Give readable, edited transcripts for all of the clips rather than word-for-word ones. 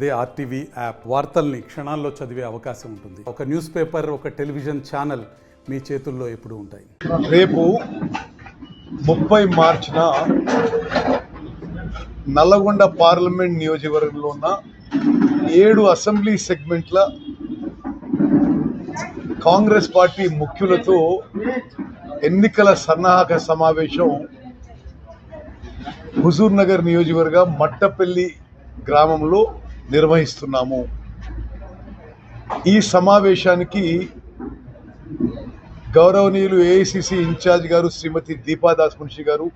అదే RTV app వార్తల్ని క్షణాల్లో చదివే అవకాశం ఉంటుంది. ఒక న్యూస్ పేపర్, ఒక టెలివిజన్ ఛానల్ మీ చేతుల్లో ఎప్పుడూ ఉంటాయి. రేపు 30 మార్చిన నల్లగొండ పార్లమెంట్ నియోజకవర్గంలో ఉన్న 7 అసెంబ్లీ సెగ్మెంట్ల కాంగ్రెస్ పార్టీ ముఖ్యులతో ఎన్నికల సన్నాహక సమావేశం హుజూర్ నగర్ నియోజకవర్గ మట్టపల్లి గ్రామంలో నిర్వహిస్తున్నాము. ఈ సమావేశానికి గౌరవనీయులు ఏఐసిసి ఇన్ఛార్జ్ గారు శ్రీమతి దీపాదాస్ మున్షి గారు,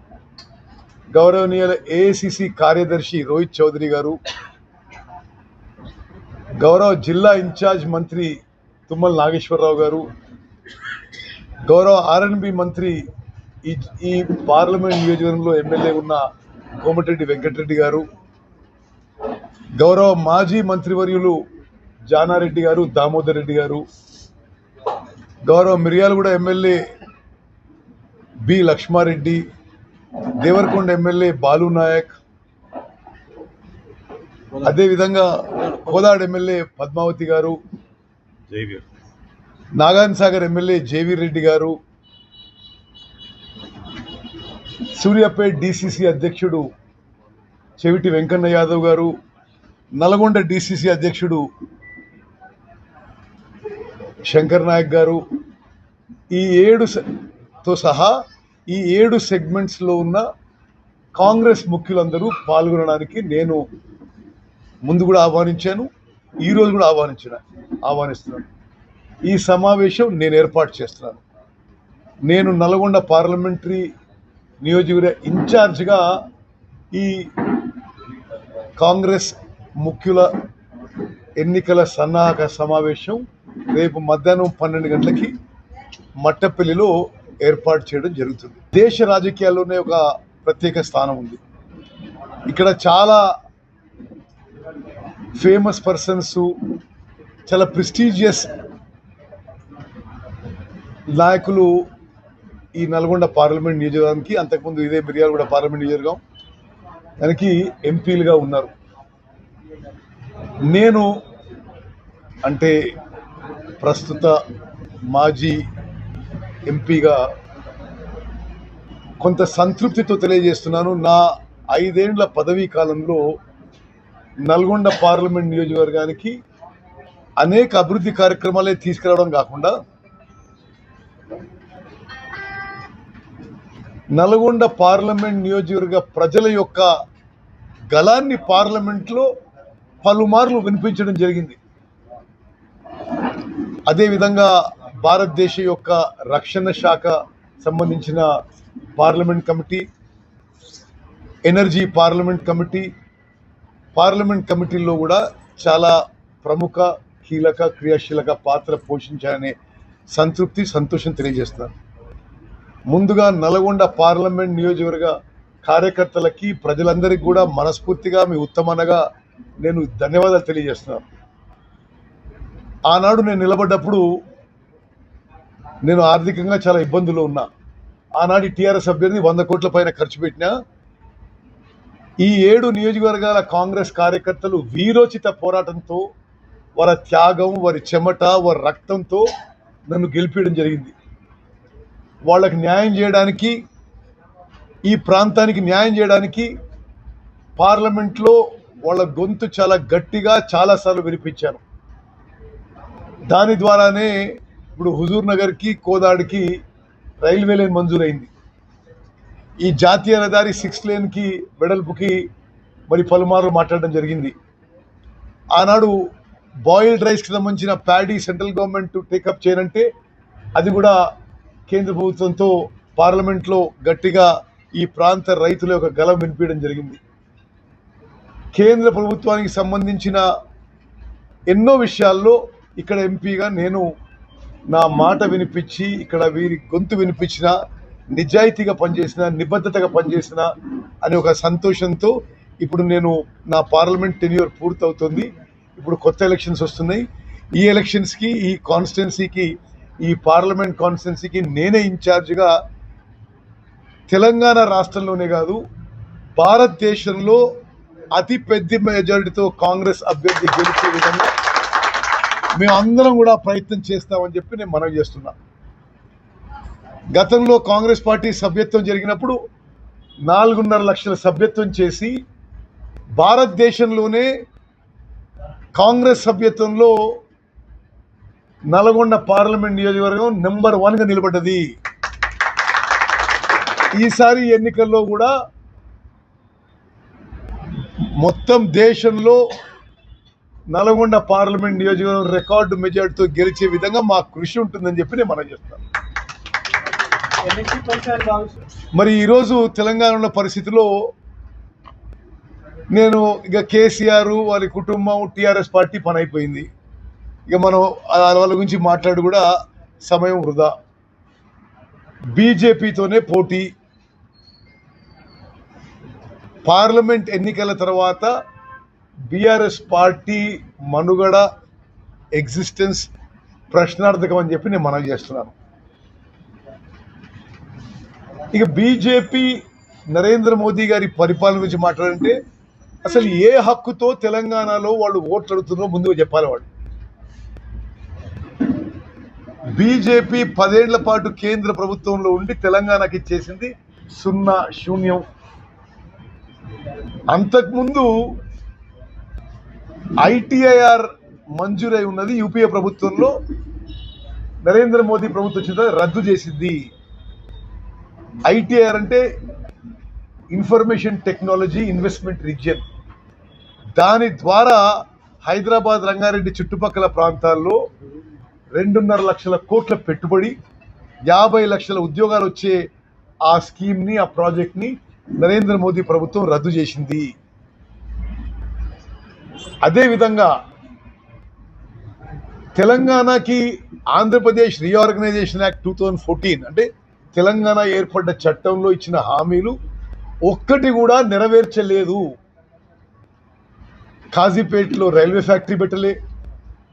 గౌరవనీయుల ఏఐసిసి కార్యదర్శి రోహిత్ చౌదరి గారు, గౌరవ జిల్లా ఇన్ఛార్జ్ మంత్రి తుమ్మల నాగేశ్వరరావు గారు, గౌరవ ఆర్ఎన్బి మంత్రి ఈ పార్లమెంట్ నియోజకవర్గంలో ఎమ్మెల్యే ఉన్న కోమటిరెడ్డి వెంకటరెడ్డి గారు, గౌరవ మాజీ మంత్రివర్యులు జానారెడ్డి గారు, దామోదర్ రెడ్డి గారు, గౌరవ Miryalaguda MLA B Laxma Reddy, Devarakonda MLA Balu Naik, అదేవిధంగా కోదాడ ఎమ్మెల్యే పద్మావతి గారు, నాగార్జున సాగర్ ఎమ్మెల్యే జేవీర్ రెడ్డి గారు, సూర్యాపేట్ డిసిసి అధ్యక్షుడు చెవిటి వెంకన్న యాదవ్ గారు, నల్గొండ డిసిసి అధ్యక్షుడు శంకర్ నాయక్ గారు, ఈ 7తో సహా ఈ 7 సెగ్మెంట్స్లో ఉన్న కాంగ్రెస్ ముఖ్యులందరూ పాల్గొనడానికి నేను ముందు కూడా ఆహ్వానించాను, ఈరోజు కూడా ఆహ్వానిస్తున్నాను. ఈ సమావేశం నేను ఏర్పాటు చేస్తున్నాను. నేను నల్గొండ పార్లమెంటరీ నియోజకవర్గ ఇన్ఛార్జ్గా ఈ కాంగ్రెస్ ముఖ్యుల ఎన్నికల సన్నాహక సమావేశం రేపు మధ్యాహ్నం 12 గంటలకి మట్టపల్లిలో ఏర్పాటు చేయడం జరుగుతుంది. దేశ రాజకీయాల్లోనే ఒక ప్రత్యేక స్థానం ఉంది. ఇక్కడ చాలా ఫేమస్ పర్సన్స్, చాలా ప్రెస్టీజియస్ నాయకులు ఈ నల్గొండ పార్లమెంట్ నియోజకవర్గానికి, అంతకుముందు ఇదే మిర్యాలగూడ పార్లమెంట్ నియోజకవర్గం దానికి ఎంపీలుగా ఉన్నారు. నేను అంటే ప్రస్తుత మాజీ ఎంపీగా కొంత సంతృప్తితో తెలియజేస్తున్నాను. నా 5 ఏళ్ల పదవీ కాలంలో నల్గొండ పార్లమెంట్ నియోజకవర్గానికి అనేక అభివృద్ధి కార్యక్రమాలే తీసుకురావడం కాకుండా నల్గొండ పార్లమెంట్ నియోజకవర్గ ప్రజల యొక్క గళాన్ని పార్లమెంట్లో పలుమార్లు వినిపించడం జరిగింది. అదేవిధంగా భారతదేశ యొక్క రక్షణ శాఖ సంబంధించిన పార్లమెంట్ కమిటీ, ఎనర్జీ పార్లమెంట్ కమిటీల్లో కూడా చాలా ప్రముఖ, కీలక, క్రియాశీలక పాత్ర పోషించాలనే సంతోషం తెలియజేస్తున్నాను. ముందుగా నల్గొండ పార్లమెంట్ నియోజకవర్గ కార్యకర్తలకి, ప్రజలందరికీ కూడా మనస్ఫూర్తిగా మీ ఉత్తమనగా నేను ధన్యవాదాలు తెలియజేస్తున్నాను. ఆనాడు నేను నిలబడ్డప్పుడు నేను ఆర్థికంగా చాలా ఇబ్బందుల్లో ఉన్నా. ఆనాడు టీఆర్ఎస్ అభ్యర్థి 100 కోట్ల పైన ఖర్చు పెట్టినా ఈ 7 నియోజకవర్గాల కాంగ్రెస్ కార్యకర్తలు వీరోచిత పోరాటంతో, వారి త్యాగం, వారి చెమట, వారి రక్తంతో నన్ను గెలిపించడం జరిగింది. వాళ్ళకి న్యాయం చేయడానికి, ఈ ప్రాంతానికి న్యాయం చేయడానికి పార్లమెంట్లో వాళ్ళ గొంతు చాలా గట్టిగా చాలాసార్లు వినిపించాను. దాని ద్వారానే ఇప్పుడు హుజూర్ నగర్కి, కోదాడికి రైల్వే లైన్ మంజూరైంది. ఈ జాతీయ రహదారి 6 లేన్కి వెడల్పుకి మరి పలుమార్లు మాట్లాడడం జరిగింది. ఆనాడు బాయిల్డ్ రైస్కి సంబంధించిన ప్యాడీ సెంట్రల్ గవర్నమెంట్ టేకప్ చేయనంటే అది కూడా కేంద్ర ప్రభుత్వంతో పార్లమెంట్లో గట్టిగా ఈ ప్రాంత రైతుల యొక్క గళం వినిపించడం జరిగింది. కేంద్ర ప్రభుత్వానికి సంబంధించిన ఎన్నో విషయాల్లో ఇక్కడ ఎంపీగా నేను నా మాట వినిపించి, ఇక్కడ వీరి గొంతు వినిపించిన, నిజాయితీగా పనిచేసిన, నిబద్ధతగా పనిచేసిన అనే ఒక సంతోషంతో ఇప్పుడు నేను నా పార్లమెంట్ టెన్యూర్ పూర్తవుతుంది. ఇప్పుడు కొత్త ఎలక్షన్స్ వస్తున్నాయి. ఈ ఎలక్షన్స్కి, ఈ కాన్స్టిట్యున్సీకి, ఈ పార్లమెంట్ కాన్స్టిట్యున్సీకి నేనే ఇన్ఛార్జ్గా తెలంగాణ రాష్ట్రంలోనే కాదు భారతదేశంలో అతి పెద్ద మెజారిటీతో కాంగ్రెస్ అభ్యర్థి గెలిచే విధంగా మేమందరం కూడా ప్రయత్నం చేస్తామని చెప్పి నేను మనవి చేస్తున్నా. గతంలో కాంగ్రెస్ పార్టీ సభ్యత్వం జరిగినప్పుడు 4.5 లక్షల సభ్యత్వం చేసి భారతదేశంలోనే కాంగ్రెస్ సభ్యత్వంలో నల్గొండ పార్లమెంట్ నియోజకవర్గం నెంబర్ 1గా నిలబడ్డది. ఈసారి ఎన్నికల్లో కూడా మొత్తం దేశంలో నల్గొండ పార్లమెంట్ నియోజకవర్గం రికార్డు మెజార్టీతో గెలిచే విధంగా మా కృషి ఉంటుందని చెప్పి నేను మనం చేస్తాను. మరి ఈరోజు తెలంగాణలో పరిస్థితిలో నేను ఇక కేసీఆర్ వారి కుటుంబం టీఆర్ఎస్ పార్టీ పని అయిపోయింది. ఇక మనం వాళ్ళ గురించి మాట్లాడి కూడా సమయం వృధా. బీజేపీతోనే పోటీ. పార్లమెంట్ ఎన్నికల తర్వాత బీఆర్ఎస్ పార్టీ మనుగడ ఎగ్జిస్టెన్స్ ప్రశ్నార్థకం అని చెప్పి నేను మనవి చేస్తున్నాను. ఇక బీజేపీ నరేంద్ర మోదీ గారి పరిపాలన గురించి మాట్లాడంటే అసలు ఏ హక్కుతో తెలంగాణలో వాళ్ళు ఓట్లు అడుగుతున్నారో ముందుగా చెప్పాలి. వాళ్ళు బీజేపీ 10 ఏళ్ల పాటు కేంద్ర ప్రభుత్వంలో ఉండి తెలంగాణకి ఇచ్చేసింది శూన్యం. అంతకుముందు ఐటీఐఆర్ మంజూరై ఉన్నది యూపీఏ ప్రభుత్వంలో. నరేంద్ర మోదీ ప్రభుత్వం వచ్చిన రద్దు చేసింది. ఐటీఐఆర్ అంటే ఇన్ఫర్మేషన్ టెక్నాలజీ ఇన్వెస్ట్మెంట్ రీజియన్. దాని ద్వారా హైదరాబాద్ రంగారెడ్డి చుట్టుపక్కల ప్రాంతాల్లో 2.5 లక్షల కోట్ల పెట్టుబడి 50 లక్షల ఉద్యోగాలు వచ్చే ఆ స్కీమ్ని ఆ ప్రాజెక్ట్ని నరేంద్ర మోదీ ప్రభుత్వం రద్దు చేసింది. అదేవిధంగా తెలంగాణకి ఆంధ్రప్రదేశ్ రీఆర్గనైజేషన్ యాక్ట్ 2014 అంటే తెలంగాణ ఏర్పడ్డ చట్టంలో ఇచ్చిన హామీలు ఒక్కటి కూడా నెరవేర్చలేదు. కాజీపేటలో రైల్వే ఫ్యాక్టరీ పెట్టలే,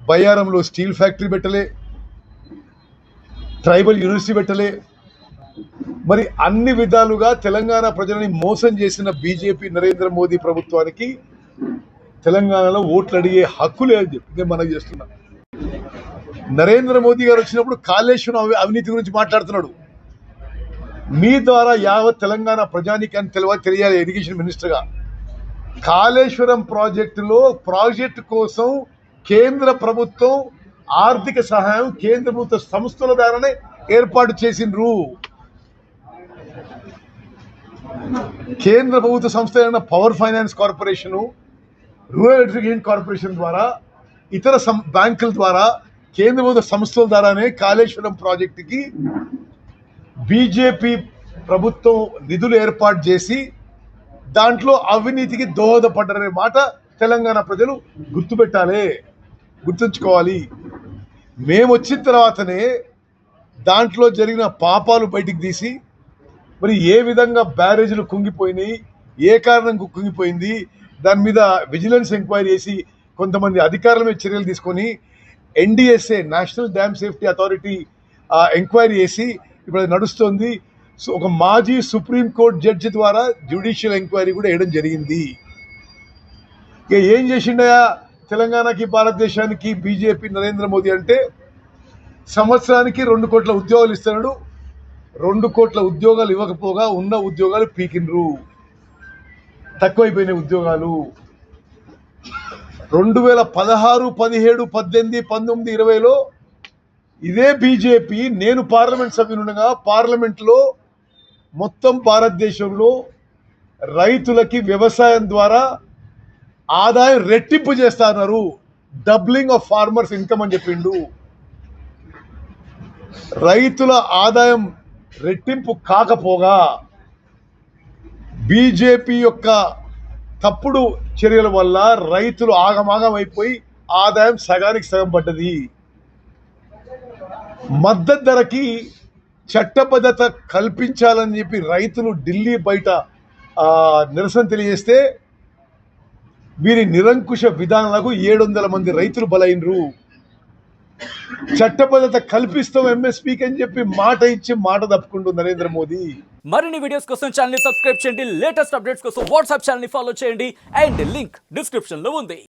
బయ్యారంలో స్టీల్ ఫ్యాక్టరీ పెట్టలే, ట్రైబల్ యూనివర్సిటీ పెట్టలే. మరి అన్ని విధాలుగా తెలంగాణ ప్రజలని మోసం చేసిన బీజేపీ నరేంద్ర మోదీ ప్రభుత్వానికి తెలంగాణలో ఓట్లు అడిగే హక్కు లేదని చెప్పి నేను మనవి చేస్తున్నా. నరేంద్ర మోదీ గారు వచ్చినప్పుడు కాళేశ్వరం అవినీతి గురించి మాట్లాడుతున్నాడు. మీ ద్వారా యావత్ తెలంగాణ ప్రజానికాన్ని తెలియాలి. ఇరిగేషన్ మినిస్టర్గా కాళేశ్వరం ప్రాజెక్టు కోసం కేంద్ర ప్రభుత్వం ఆర్థిక సహాయం కేంద్ర ప్రభుత్వ సంస్థల ద్వారానే ఏర్పాటు చేసిండ్రు. కేంద్ర ప్రభుత్వ సంస్థ అయిన power finance corporation, rural electricity corporation ద్వారా, ఇతర బ్యాంకుల ద్వారా, కేంద్ర ప్రభుత్వ సంస్థల ద్వారానే కాళేశ్వరం ప్రాజెక్టుకి బీజేపీ ప్రభుత్వం నిధులు ఏర్పాటు చేసి దాంట్లో అవినీతికి దోహదపడ్డారనే మాట తెలంగాణ ప్రజలు గుర్తుంచుకోవాలి. మేము వచ్చిన తర్వాతనే దాంట్లో జరిగిన పాపాలు బయటికి తీసి మరి ఏ విధంగా బ్యారేజీలు కుంగిపోయినాయి, ఏ కారణంగా కుంగిపోయింది, దాని మీద విజిలెన్స్ ఎంక్వైరీ చేసి కొంతమంది అధికారుల మీద చర్యలు తీసుకొని NDSA national dam safety authority enquiry చేసి ఇప్పుడు అది నడుస్తుంది. సో ఒక మాజీ సుప్రీంకోర్టు జడ్జి ద్వారా జ్యుడిషియల్ ఎంక్వైరీ కూడా వేయడం జరిగింది. ఇక ఏం చేసిండయా తెలంగాణకి భారతదేశానికి బీజేపీ నరేంద్ర మోదీ అంటే సంవత్సరానికి 2 కోట్ల ఉద్యోగాలు ఇస్తున్నాడు. 2 కోట్ల ఉద్యోగాలు ఇవ్వకపోగా ఉన్న ఉద్యోగాలు పీకిండ్రు, తక్కువైపోయిన ఉద్యోగాలు. 2016, 17, 18, 19, 20లో ఇదే బీజేపీ నేను పార్లమెంట్ సభ్యునుండగా పార్లమెంట్లో మొత్తం భారతదేశంలో రైతులకి వ్యవసాయం ద్వారా ఆదాయం రెట్టింపు చేస్తున్నారు. డబ్లింగ్ ఆఫ్ ఫార్మర్స్ ఇన్కమ్ అని చెప్పిండు. రైతుల ఆదాయం రెట్టింపు కాకపోగా బీజేపీ యొక్క తప్పుడు చర్యల వల్ల రైతులు ఆగమాగం అయిపోయి ఆదాయం సగానికి సగం పడ్డది. మద్దతు ధరకి చట్టబద్ధత కల్పించాలని చెప్పి రైతులు ఢిల్లీ బయట నిరసన తెలియజేస్తే వీరి నిరంకుశ విధానాలకు 700 మంది రైతులు బలైనరు. చట్టబద్ధత కల్పిస్తాం ఎంఎస్పీకి అని చెప్పి మాట ఇచ్చి మాట తప్పుకుంటూ నరేంద్ర మోదీ మరిన్ని వీడియోస్ కోసం ఛానల్ ని సబ్స్క్రైబ్ చేయండి, లేటెస్ట్ అప్డేట్స్ కోసం వాట్సాప్ ఛానల్ ని ఫాలో చేయండి అండ్ లింక్ డిస్క్రిప్షన్ లో ఉంది.